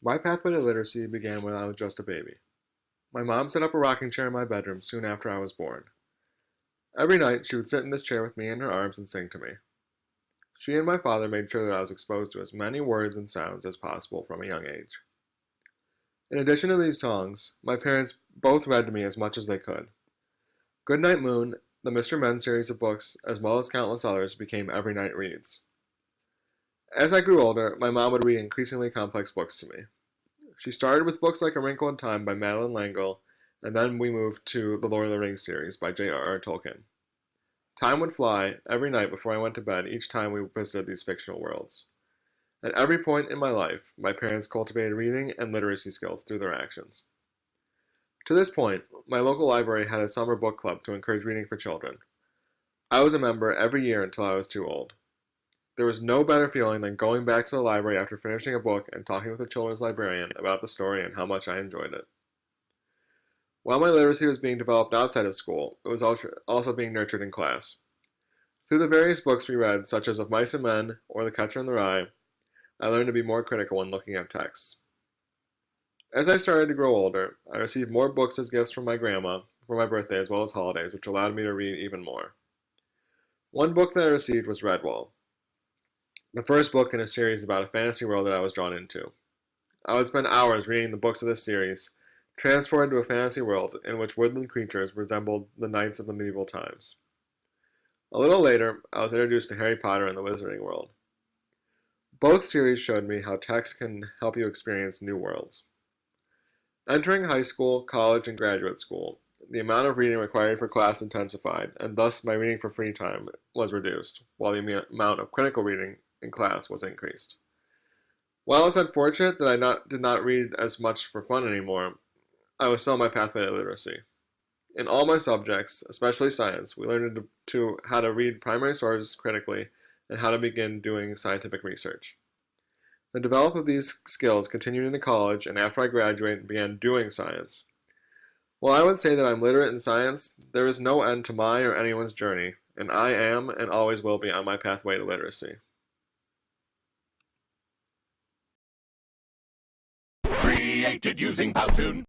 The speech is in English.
My pathway to literacy began when I was just a baby. My mom set up a rocking chair in my bedroom soon after I was born. Every night, she would sit in this chair with me in her arms and sing to me. She and my father made sure that I was exposed to as many words and sounds as possible from a young age. In addition to these songs, my parents both read to me as much as they could. Goodnight Moon, the Mr. Men series of books, as well as countless others, became every night reads. As I grew older, my mom would read increasingly complex books to me. She started with books like A Wrinkle in Time by Madeline L'Engle, and then we moved to the Lord of the Rings series by J.R.R. Tolkien. Time would fly every night before I went to bed each time we visited these fictional worlds. At every point in my life, my parents cultivated reading and literacy skills through their actions. To this point, my local library had a summer book club to encourage reading for children. I was a member every year until I was too old. There was no better feeling than going back to the library after finishing a book and talking with a children's librarian about the story and how much I enjoyed it. While my literacy was being developed outside of school, it was also being nurtured in class. Through the various books we read, such as Of Mice and Men or The Catcher in the Rye, I learned to be more critical when looking at texts. As I started to grow older, I received more books as gifts from my grandma for my birthday as well as holidays, which allowed me to read even more. One book that I received was Redwall, the first book in a series about a fantasy world that I was drawn into. I would spend hours reading the books of this series, transported to a fantasy world in which woodland creatures resembled the knights of the medieval times. A little later, I was introduced to Harry Potter and the Wizarding World. Both series showed me how text can help you experience new worlds. Entering high school, college, and graduate school, the amount of reading required for class intensified, and thus my reading for free time was reduced, while the amount of critical reading in class was increased. While it's unfortunate that I did not read as much for fun anymore, I was still on my pathway to literacy. In all my subjects, especially science, we learned how to read primary sources critically and how to begin doing scientific research. The development of these skills continued into college and after I graduated and began doing science. While I would say that I'm literate in science, there is no end to my or anyone's journey, and I am and always will be on my pathway to literacy. Created using Powtoon.